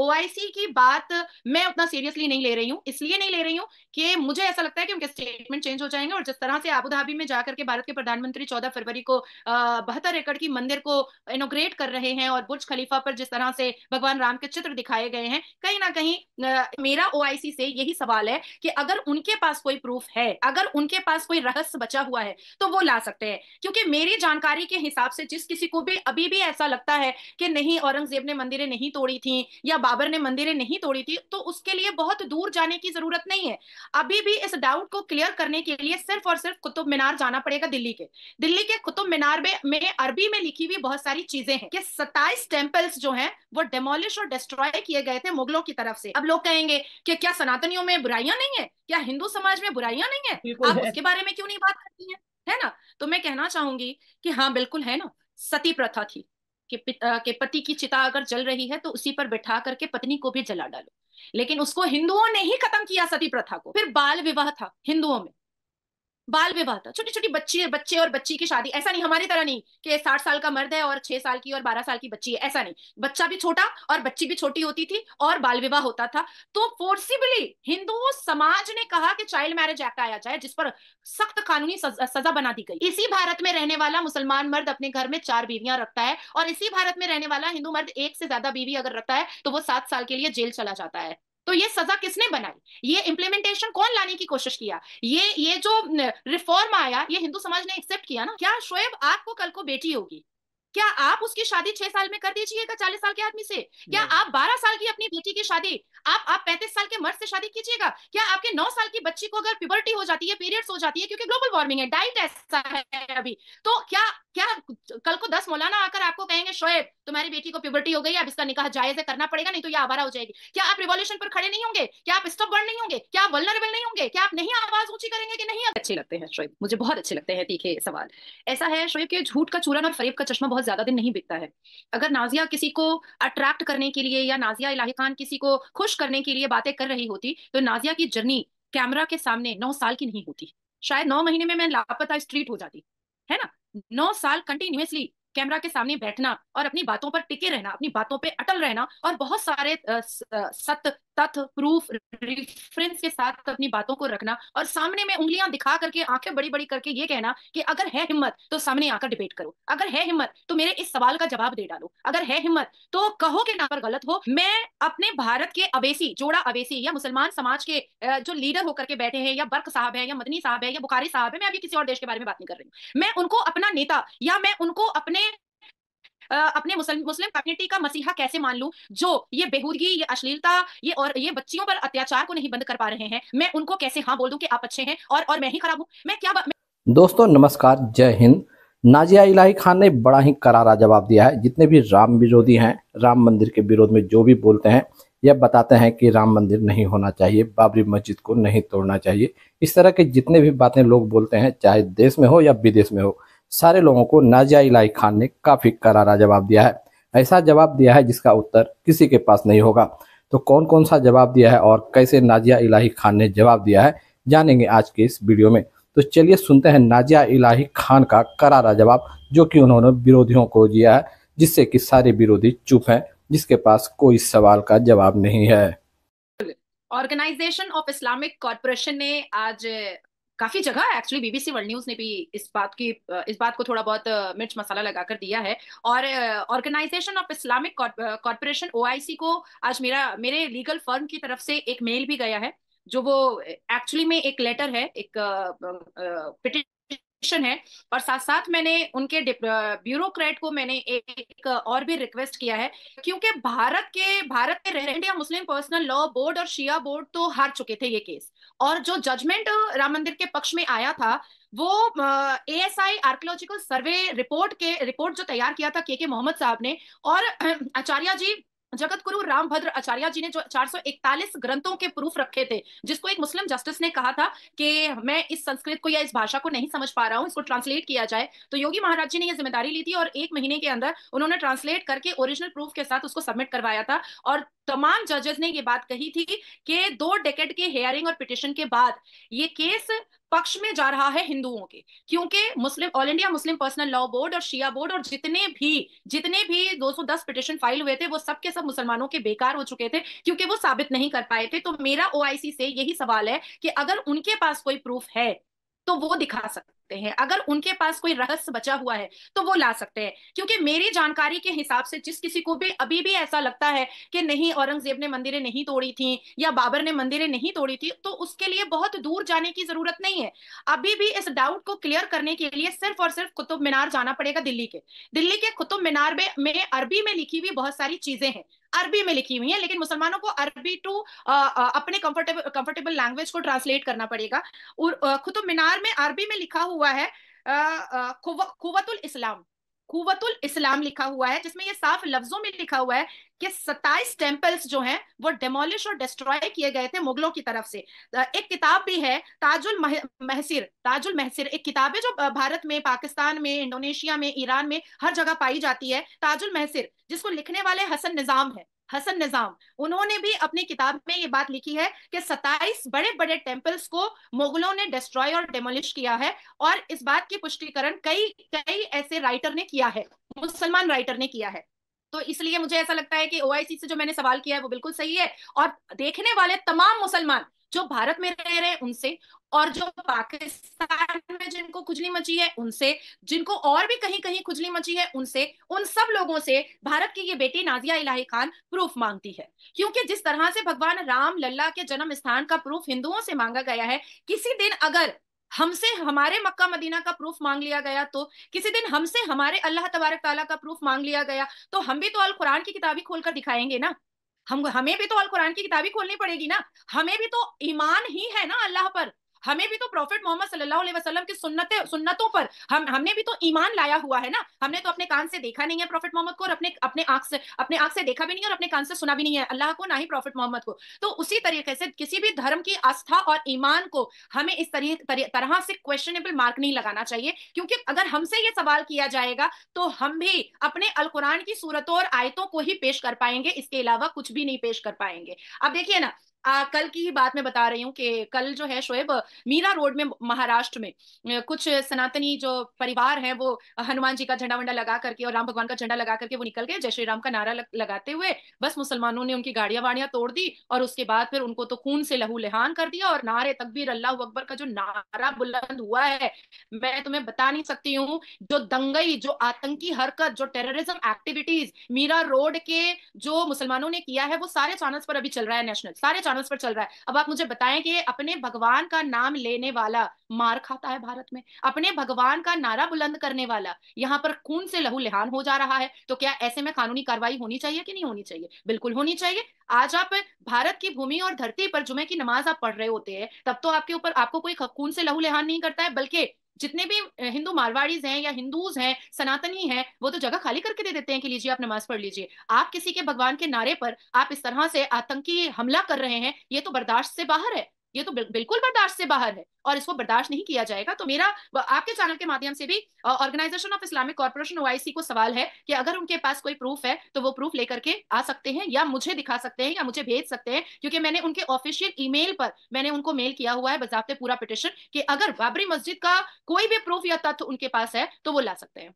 OIC की बात मैं उतना सीरियसली नहीं ले रही हूँ। इसलिए नहीं ले रही हूँ कि मुझे ऐसा लगता है कि उनके स्टेटमेंट चेंज हो जाएंगे, और जिस तरह से अबू धाबी में जाकर के भारत के प्रधानमंत्री 14 फरवरी को 72 एकड़ की मंदिर को इनोग्रेट कर रहे हैं, और बुर्ज खलीफा पर जिस तरह से भगवान राम के चित्र दिखाए गए हैं, कहीं ना कहीं मेरा ओआईसी से यही सवाल है कि अगर उनके पास कोई प्रूफ है, अगर उनके पास कोई रहस्य बचा हुआ है, तो वो ला सकते हैं। क्योंकि मेरी जानकारी के हिसाब से जिस किसी को भी अभी भी ऐसा लगता है कि नहीं औरंगजेब ने मंदिरें नहीं तोड़ी थी या बाबर ने मंदिरें नहीं तोड़ी थी, तो उसके लिए बहुत दूर जाने की जरूरत नहीं है। अभी भी इस डाउट को क्लियर करने के लिए सिर्फ और सिर्फ कुतुब मीनार जाना पड़ेगा। दिल्ली के कुतुब मीनार में अरबी में लिखी हुई बहुत सारी चीजें हैं कि 27 टेम्पल्स जो हैं वो डेमोलिश और डिस्ट्रॉय किए गए थे मुगलों की तरफ से। अब लोग कहेंगे कि क्या सनातनियों में बुराइयां नहीं है, क्या हिंदू समाज में बुराइयां नहीं है, बिल्कुल आप है। उसके बारे में क्यों नहीं बात करती है ना? तो मैं कहना चाहूंगी कि हाँ बिल्कुल है ना, सती प्रथा थी कि पति की चिता अगर जल रही है तो उसी पर बैठा करके पत्नी को भी जला डालो। लेकिन उसको हिंदुओं ने ही खत्म किया, सती प्रथा को। फिर बाल विवाह था हिंदुओं में, बाल विवाह था, छोटी छोटी बच्ची, बच्चे और बच्ची की शादी। ऐसा नहीं हमारी तरह नहीं कि 60 साल का मर्द है और 6 साल की और 12 साल की बच्ची है, ऐसा नहीं। बच्चा भी छोटा और बच्ची भी छोटी होती थी और बाल विवाह होता था। तो फोर्सिबली हिंदू समाज ने कहा कि चाइल्ड मैरिज एक्ट आया जाए, जिस पर सख्त कानूनी सजा बना दी गई। इसी भारत में रहने वाला मुसलमान मर्द अपने घर में 4 बीवियां रखता है, और इसी भारत में रहने वाला हिंदू मर्द एक से ज्यादा बीवी अगर रखता है तो वो 7 साल के लिए जेल चला जाता है। तो ये सजा किसने बनाई, ये इम्प्लीमेंटेशन कौन लाने की कोशिश किया, ये जो रिफॉर्म आया ये हिंदू समाज ने एक्सेप्ट किया ना? क्या शोएब आपको कल को बेटी होगी, क्या आप उसकी शादी 6 साल में कर दीजिएगा 40 साल के आदमी से? क्या नहीं। आप 12 साल की अपनी बेटी की शादी आप 35 साल के मर्द से शादी कीजिएगा? क्या आपके 9 साल की बच्ची को अगर प्यूबर्टी हो जाती है, पीरियड्स हो जाती है, क्योंकि ग्लोबल वार्मिंग है, डाइट ऐसा है अभी, तो क्या क्या कल को 10 मौलाना आकर आपको कहेंगे शोएब तुम्हारी बेटी को प्यूबर्टी हो गई, अब इसका निकाह जायज है, करना पड़ेगा नहीं तो ये आवारा हो जाएगी? क्या आप रिवॉल्यूशन पर खड़े नहीं होंगे? क्या आप स्टॉप बर्न नहीं होंगे? क्या आप वल्नरेबल नहीं होंगे? क्या आप नहीं आवाज ऊंची करेंगे कि नहीं? अच्छे लगते हैं शोएब, मुझे बहुत अच्छे लगते हैं तीखे सवाल। ऐसा है शोएब कि झूठ का चूरन और फरेब का चश्मा बहुत ज्यादा दिन नहीं बिकता है। अगर नाजिया किसी को अट्रैक्ट करने के लिए या नाजिया इलाही खान किसी को खुश करने के लिए बातें कर रही होती, तो नाजिया की जर्नी कैमरा के सामने 9 साल की नहीं होती। शायद 9 महीने में मैं लापता स्ट्रीट हो जाती, है ना? 9 साल कंटिन्यूअसली कैमरा के सामने बैठना और अपनी बातों पर टिके रहना, अपनी बातों पे अटल रहना, और बहुत सारे सत्य तथ्य प्रूफ रेफरेंस के साथ अपनी बातों को रखना, और सामने में उंगलियां दिखा करके आंखें बड़ी बड़ी करके ये कहना कि अगर है हिम्मत तो सामने आकर डिबेट करो, अगर है हिम्मत तो मेरे इस सवाल का जवाब दे डालो, अगर है हिम्मत तो कहो कि ना पर गलत हो। मैं अपने भारत के अवेसी, जोड़ा अवेसी या मुसलमान समाज के जो लीडर होकर के बैठे हैं, या बर्क साहब है या मदनी साहब है या बुखारी साहब है, मैं अभी किसी और देश के बारे में बात नहीं कर रही हूँ, मैं उनको अपना नेता या मैं उनको अपने मुस्लिम मुस्लिम कम्युनिटी का मसीहा कैसे मान लूं, जो ये बेहूदगी, ये अश्लीलता, ये और ये बच्चियों पर अत्याचार को नहीं बंद कर पा रहे हैं? मैं उनको कैसे हाँ बोल दूं कि आप अच्छे हैं और मैं ही खराब हूं? मैं क्या दोस्तों नमस्कार, जय हिंद। नाजिया इलाही खान ने बड़ा ही करारा जवाब दिया है। जितने भी राम विरोधी हैं, राम मंदिर के विरोध में जो भी बोलते हैं, यह बताते हैं कि राम मंदिर नहीं होना चाहिए, बाबरी मस्जिद को नहीं तोड़ना चाहिए। इस तरह के जितने भी बातें लोग बोलते हैं, चाहे देश में हो या विदेश में हो, सारे लोगों को नाजिया इलाही खान ने काफी करारा जवाब दिया है। ऐसा जवाब दिया है जिसका उत्तर किसी के पास नहीं होगा। तो कौन कौन सा जवाब दिया है और कैसे नाजिया इलाही खान ने जवाब दिया है, जानेंगे आज के इस वीडियो में। तो चलिए सुनते हैं नाजिया इलाही खान का करारा जवाब, जो कि उन्होंने विरोधियों को दिया है, जिससे कि सारे विरोधी चुप हैं, जिसके पास कोई सवाल का जवाब नहीं है। ऑर्गेनाइजेशन ऑफ इस्लामिक कॉरपोरेशन ने आज काफी जगह, एक्चुअली बीबीसी वर्ल्ड न्यूज ने भी इस बात को थोड़ा बहुत मिर्च मसाला लगाकर दिया है। और organisation of Islamic corporation OIC को आज मेरे लीगल फर्म की तरफ से एक मेल भी गया है, जो वो एक्चुअली में एक लेटर है, एक पिटिशन है। और साथ साथ मैंने उनके ब्यूरोक्रेट को मैंने एक और भी रिक्वेस्ट किया है, क्योंकि भारत के रह India Muslim Personal Law Board और शिया बोर्ड तो हार चुके थे ये केस, और जो जजमेंट राम मंदिर के पक्ष में आया था वो एएसआई आर्कियोलॉजिकल सर्वे रिपोर्ट जो तैयार किया था के मोहम्मद साहब ने, और आचार्य जी जगत गुरु रामभद्र आचार्य जी ने जो 441 ग्रंथों के प्रूफ रखे थे, जिसको एक मुस्लिम जस्टिस ने कहा था कि मैं इस संस्कृत को या इस भाषा को नहीं समझ पा रहा हूं, इसको ट्रांसलेट किया जाए। तो योगी महाराज जी ने यह जिम्मेदारी ली थी और 1 महीने के अंदर उन्होंने ट्रांसलेट करके ओरिजिनल प्रूफ के साथ उसको सबमिट करवाया था। और तमाम जजेस ने ये बात कही थी कि 2 डेकेड के हेयरिंग और पिटिशन के बाद ये केस पक्ष में जा रहा है हिंदुओं के, क्योंकि Muslim All India Muslim Personal Law Board और शिया बोर्ड और जितने भी 210 पिटिशन फाइल हुए थे वो सब के सब मुसलमानों के बेकार हो चुके थे, क्योंकि वो साबित नहीं कर पाए थे। तो मेरा ओआईसी से यही सवाल है कि अगर उनके पास कोई प्रूफ है तो वो दिखा सकते हैं, अगर उनके पास कोई रहस्य बचा हुआ है तो वो ला सकते हैं। क्योंकि मेरी जानकारी के हिसाब से जिस किसी को भी अभी भी ऐसा लगता है कि नहीं औरंगजेब ने मंदिरें नहीं तोड़ी थी या बाबर ने मंदिरें नहीं तोड़ी थी, तो उसके लिए बहुत दूर जाने की जरूरत नहीं है। अभी भी इस डाउट को क्लियर करने के लिए सिर्फ और सिर्फ कुतुब मीनार जाना पड़ेगा। दिल्ली के कुतुब मीनार में अरबी में लिखी हुई बहुत सारी चीजें हैं, अरबी में लिखी हुई है, लेकिन मुसलमानों को अरबी टू अपने कंफर्टेबल लैंग्वेज को ट्रांसलेट करना पड़ेगा। और कुतुब मीनार में अरबी में लिखा हुआ है कुव्वतुल इस्लाम, कुव्वतुल इस्लाम लिखा हुआ है, जिसमें ये साफ लफ्जों में लिखा हुआ है कि 27 टेम्पल्स जो हैं वो डेमोलिश और डिस्ट्रॉय किए गए थे मुगलों की तरफ से। एक किताब भी है ताजुल महसिर एक किताब है जो भारत में, पाकिस्तान में, इंडोनेशिया में, ईरान में हर जगह पाई जाती है, ताजुल महसिर, जिसको लिखने वाले हसन निजाम, उन्होंने भी अपनी किताब में ये बात लिखी है कि 27 बड़े बड़े टेम्पल्स को मुगलों ने डिस्ट्रॉय और डेमोलिश किया है। और इस बात की पुष्टिकरण कई कई ऐसे राइटर ने किया है, मुसलमान राइटर ने किया है। तो इसलिए मुझे ऐसा लगता है कि ओआईसी से जो मैंने सवाल किया है वो बिल्कुल सही है। और देखने वाले तमाम मुसलमान जो भारत में रह रहे हैं उनसे, और जो पाकिस्तान में जिनको खुजली मची है उनसे, जिनको और भी कहीं कहीं खुजली मची है उनसे, उन सब लोगों से भारत की ये बेटी नाजिया इलाही खान प्रूफ मांगती है। क्योंकि जिस तरह से भगवान राम लल्ला के जन्म स्थान का प्रूफ हिंदुओं से मांगा गया है, किसी दिन अगर हमसे हमारे मक्का मदीना का प्रूफ मांग लिया गया, तो किसी दिन हमसे हमारे अल्लाह तबारक ताला का प्रूफ मांग लिया गया, तो हम भी तो अल कुरान की किताबी खोलकर दिखाएंगे ना। हमें भी तो अल कुरान की किताबी खोलनी पड़ेगी ना। हमें भी तो ईमान ही है ना अल्लाह पर। हमें भी तो प्रॉफिट मोहम्मद सल्लल्लाहु अलैहि वसल्लम की सुन्नतों पर हमने भी तो ईमान लाया हुआ है ना। हमने तो अपने कान से देखा नहीं है प्रॉफिट मोहम्मद को, और अपने आंख से देखा भी नहीं है, और अपने कान से सुना भी नहीं है अल्लाह को, ना ही प्रॉफिट मोहम्मद को। तो उसी तरीके से किसी भी धर्म की आस्था और ईमान को हमें इस तरह से क्वेश्चनेबल मार्क नहीं लगाना चाहिए। क्योंकि अगर हमसे ये सवाल किया जाएगा तो हम भी अपने अल कुरान की सूरतों और आयतों को ही पेश कर पाएंगे, इसके अलावा कुछ भी नहीं पेश कर पाएंगे। अब देखिए ना, कल की ही बात मैं बता रही हूँ कि कल जो है शोएब, मीरा रोड में महाराष्ट्र में कुछ सनातनी जो परिवार हैं वो हनुमान जी का झंडा वंडा लगा करके और राम भगवान का झंडा लगा करके वो निकल गए जय श्री राम का नारा लगाते हुए। बस मुसलमानों ने उनकी गाड़ियां वाड़ियां तोड़ दी और उसके बाद फिर उनको तो खून से लहू लुहान कर दिया। और नारे तकबीर अल्लाह अकबर का जो नारा बुलंद हुआ है, मैं तुम्हें बता नहीं सकती हूँ। जो दंगई, जो आतंकी हरकत, जो टेररिज्म एक्टिविटीज मीरा रोड के जो मुसलमानों ने किया है, वो सारे चैनल्स पर अभी चल रहा है, नेशनल सारे चैनल्स पर चल रहा है। अब आप मुझे बताएं कि अपने भगवान का नाम लेने वाला मार खाता है भारत में, अपने भगवान का नारा बुलंद करने वाला यहाँ पर खून से लहू लुहान हो जा रहा है। तो क्या ऐसे में कानूनी कार्रवाई होनी चाहिए कि नहीं होनी चाहिए? बिल्कुल होनी चाहिए। आज आप भारत की भूमि और धरती पर जुमे की नमाज आप पढ़ रहे होते हैं, तब तो आपके ऊपर आपको कोई खून से लहू लुहान नहीं करता है, बल्कि जितने भी हिंदू मारवाड़ीज हैं या हिंदूज हैं, सनातनी हैं, वो तो जगह खाली करके दे देते हैं कि लीजिए आप नमाज पढ़ लीजिए। आप किसी के भगवान के नारे पर आप इस तरह से आतंकी हमला कर रहे हैं, ये तो बर्दाश्त से बाहर है। ये तो बिल्कुल बर्दाश्त से बाहर है और इसको बर्दाश्त नहीं किया जाएगा। तो मेरा आपके चैनल के माध्यम से भी organisation of Islamic corporation OIC को सवाल है कि अगर उनके पास कोई प्रूफ है तो वो प्रूफ लेकर के आ सकते हैं, या मुझे दिखा सकते हैं, या मुझे भेज सकते हैं। क्योंकि मैंने उनके ऑफिशियल ईमेल पर मैंने उनको मेल किया हुआ है बजाते पूरा पिटिशन कि अगर बाबरी मस्जिद का कोई भी प्रूफ या तथ्य उनके पास है तो वो ला सकते हैं।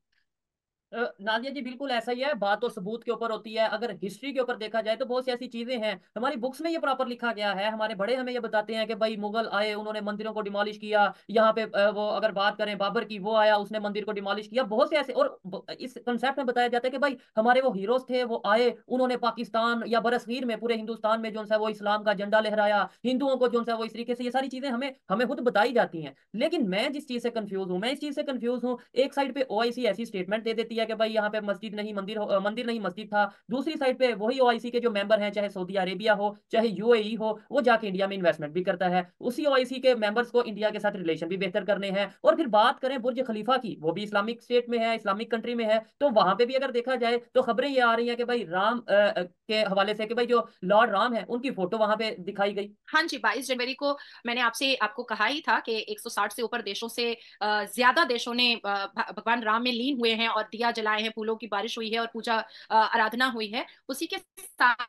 नादिया जी बिल्कुल ऐसा ही है, बात तो सबूत के ऊपर होती है। अगर हिस्ट्री के ऊपर देखा जाए तो बहुत सी ऐसी चीजें हैं हमारी बुक्स में ये प्रॉपर लिखा गया है। हमारे बड़े हमें ये बताते हैं कि भाई मुगल आए, उन्होंने मंदिरों को डिमोलिश किया। यहाँ पे वो अगर बात करें बाबर की, वो आया, उसने मंदिर को डिमोलिश किया। बहुत से ऐसे, और इस कंसेप्ट में बताया जाता है कि भाई हमारे वो हीरोज थे, वो आए, उन्होंने पाकिस्तान या बरसगीर में पूरे हिंदुस्तान में जो सा वो इस्लाम का झंडा लहराया, हिंदुओं को जो सा वो इस तरीके से, ये सारी चीजें हमें हमें खुद बताई जाती हैं। लेकिन मैं जिस चीज से कंफ्यूज हूँ, मैं इस चीज से कंफ्यूज हूँ, एक साइड पे ओआईसी ऐसी स्टेटमेंट दे देती है कि भाई यहाँ पे मस्जिद नहीं मंदिर मंदिर नहीं मस्जिद था। दूसरी साइड पे वही ओआईसी के जो मेंबर हैं, चाहे सऊदी अरेबिया हो चाहे यूएई हो, वो जाके इंडिया में इन्वेस्टमेंट भी करता है। उसी ओआईसी के मेंबर्स को इंडिया के साथ रिलेशन भी बेहतर करने हैं। और फिर बात करें बुर्ज खलीफा की, वो भी इस्लामिक स्टेट में है, इस्लामिक कंट्री में है, तो वहां पे भी अगर देखा जाए तो खबरें ये आ रही हैं कि भाई राम के हवाले से कि भाई जो लॉर्ड राम है उनकी फोटो वहां पे दिखाई गई। हाँ जी, 22 जनवरी को मैंने आपसे आपको कहा ही था कि 160 से ऊपर देशों से ज्यादा देशों ने भगवान राम में लीन हुए हैं और दिया जलाए हैं, फूलों की बारिश हुई है और पूजा आराधना हुई है। उसी के साथ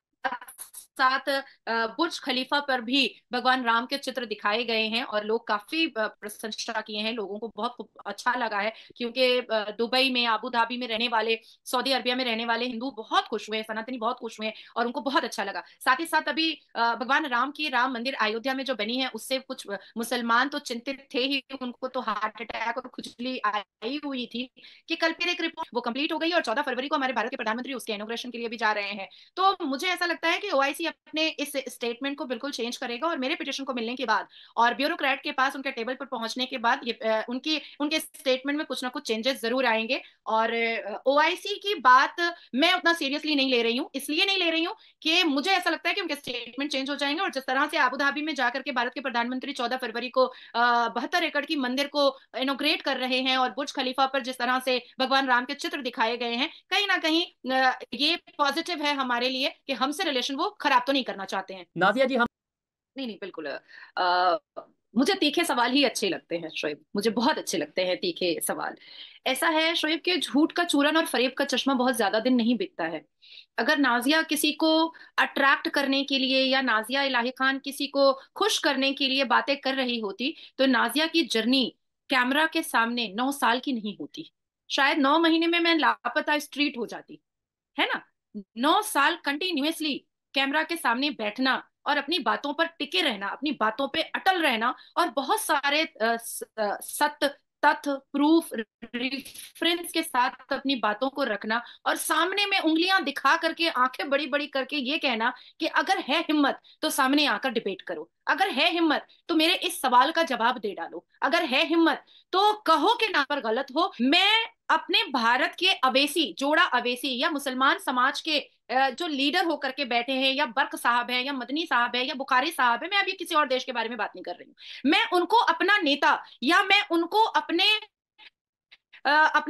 साथ बुर्ज खलीफा पर भी भगवान राम के चित्र दिखाए गए हैं और लोग काफी प्रशंसा किए हैं। लोगों को बहुत अच्छा लगा है, क्योंकि दुबई में, आबू धाबी में रहने वाले, सऊदी अरबिया में रहने वाले हिंदू बहुत खुश हुए, सनातनी बहुत खुश हुए और उनको बहुत अच्छा लगा। साथ ही साथ अभी भगवान राम की राम मंदिर अयोध्या में जो बनी है, उससे कुछ मुसलमान तो चिंतित थे ही, उनको तो हार्ट अटैक और खुजली आई हुई थी कि कल फिर एक रिपोर्ट वो कंप्लीट हो गई और 14 फरवरी को हमारे भारत के प्रधानमंत्री उसके इनॉग्रेशन के लिए भी जा रहे हैं। तो मुझे ऐसा लगता है कि ओआईसी अपने इस स्टेटमेंट को बिल्कुल चेंज करेगा और मेरे पिटिशन को मिलने के बाद और ब्यूरोक्रेट के पास उनके टेबल पर पहुंचने के बाद ये उनके स्टेटमेंट में कुछ ना कुछ चेंजेस जरूर आएंगे। और ओआईसी की बात मैं उतना सीरियसली नहीं ले रही हूँ, इसलिए नहीं ले रही हूँ कि मुझे ऐसा लगता है कि उनके स्टेटमेंट चेंज हो जाएंगे। और जिस तरह से आबू धाबी में जाकर के भारत के प्रधानमंत्री 14 फरवरी को 72 एकड़ की मंदिर को इनोग्रेट कर रहे हैं और बुर्ज खलीफा पर जिस तरह से भगवान राम के चित्र दिखाए गए हैं, कहीं ना कहीं ये पॉजिटिव है हमारे लिए कि हमसे रिलेशन वो खराब तो नहीं करना चाहते हैं। नाजिया जी हम नहीं नहीं, बिल्कुल। मुझे तीखे सवाल ही अच्छे लगते हैं शोएब, मुझे बहुत अच्छे लगते हैं तीखे सवाल। ऐसा है शोएब कि झूठ का चूरन और फरेब का चश्मा बहुत ज्यादा दिन नहीं बिकता है। अगर नाजिया किसी को अट्रैक्ट करने के लिए या नाजिया इलाही खान किसी को खुश करने के लिए बातें कर रही होती, तो नाजिया की जर्नी कैमरा के सामने 9 साल की नहीं होती। शायद 9 महीने में मैं लापता स्ट्रीट हो जाती, है ना। 9 साल कंटिन्यूअसली कैमरा के सामने बैठना और अपनी बातों पर टिके रहना, अपनी बातों पे अटल रहना और बहुत सारे सत्य, तथ्य, प्रूफ, रेफरेंस के साथ अपनी बातों को रखना और सामने में उंगलियां दिखा करके, आंखें बड़ी बड़ी करके ये कहना कि अगर है हिम्मत तो सामने आकर डिबेट करो, अगर है हिम्मत तो मेरे इस सवाल का जवाब दे डालो, अगर है हिम्मत तो कहो कि ना पर गलत हो। मैं अपने भारत के अवेसी, जोड़ा अवेसी या मुसलमान समाज के जो लीडर होकर के बैठे हैं, या बर्क साहब है या मदनी साहब है या बुखारी साहब है, मैं अभी किसी और देश के बारे में बात नहीं कर रही हूँ, मैं उनको अपना नेता या मैं उनको अपने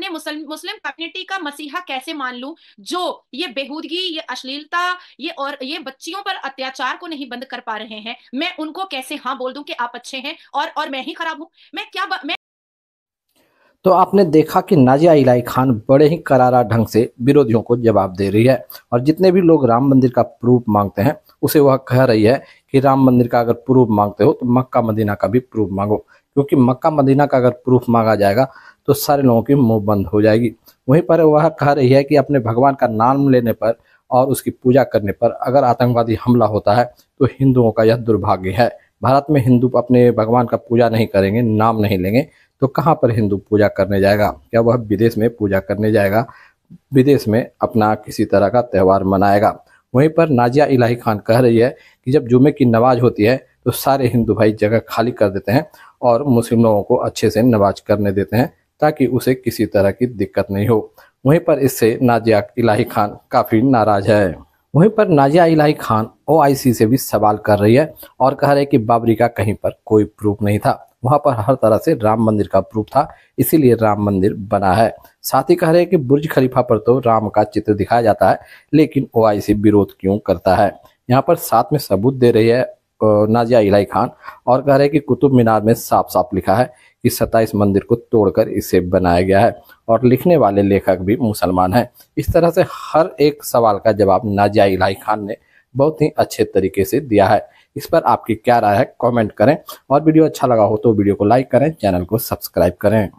मुस्लिम कम्युनिटी का मसीहा कैसे मान लूं, जो ये बेहूदगी, ये अश्लीलता, ये बच्चियों पर अत्याचार को नहीं बंद कर पा रहे हैं। मैं उनको कैसे हाँ बोल दूं कि आप अच्छे हैं और मैं ही खराब हूं? मैं क्या मैं तो आपने देखा कि नाजिया इलाही खान बड़े ही करारा ढंग से विरोधियों को जवाब दे रही है और जितने भी लोग राम मंदिर का प्रूफ मांगते हैं उसे वह कह रही है कि राम मंदिर का अगर प्रूफ मांगते हो तो मक्का मदीना का भी प्रूफ मांगो, क्योंकि मक्का मदीना का अगर प्रूफ मांगा जाएगा तो सारे लोगों की मुंह बंद हो जाएगी। वहीं पर वह कह रही है कि अपने भगवान का नाम लेने पर और उसकी पूजा करने पर अगर आतंकवादी हमला होता है तो हिंदुओं का यह दुर्भाग्य है। भारत में हिंदू अपने भगवान का पूजा नहीं करेंगे, नाम नहीं लेंगे, तो कहाँ पर हिंदू पूजा करने जाएगा? क्या वह विदेश में पूजा करने जाएगा, विदेश में अपना किसी तरह का त्यौहार मनाएगा? वहीं पर नाजिया इलाही खान कह रही है कि जब जुमे की नमाज होती है तो सारे हिंदू भाई जगह खाली कर देते हैं और मुस्लिम लोगों को अच्छे से नमाज करने देते हैं ताकि उसे किसी तरह की दिक्कत नहीं हो। वहीं पर इससे नाजिया इलाही खान काफ़ी नाराज है। वहीं पर नाजिया इलाही खान ओआईसी से भी सवाल कर रही है और कह रही है कि बाबरी का कहीं पर कोई प्रूफ नहीं था, वहां पर हर तरह से राम मंदिर का प्रूफ था, इसीलिए राम मंदिर बना है। साथ ही कह रहे हैं कि बुर्ज खलीफा पर तो राम का चित्र दिखाया जाता है, लेकिन ओआईसी विरोध क्यों करता है? यहाँ पर साथ में सबूत दे रही है नाजिया इलाही खान और कह रहे हैं कि कुतुब मीनार में साफ साफ लिखा है कि 27 मंदिर को तोड़कर इसे बनाया गया है और लिखने वाले लेखक भी मुसलमान हैं। इस तरह से हर एक सवाल का जवाब नाजिया इलाही खान ने बहुत ही अच्छे तरीके से दिया है। इस पर आपकी क्या राय है, कमेंट करें और वीडियो अच्छा लगा हो तो वीडियो को लाइक करें, चैनल को सब्सक्राइब करें।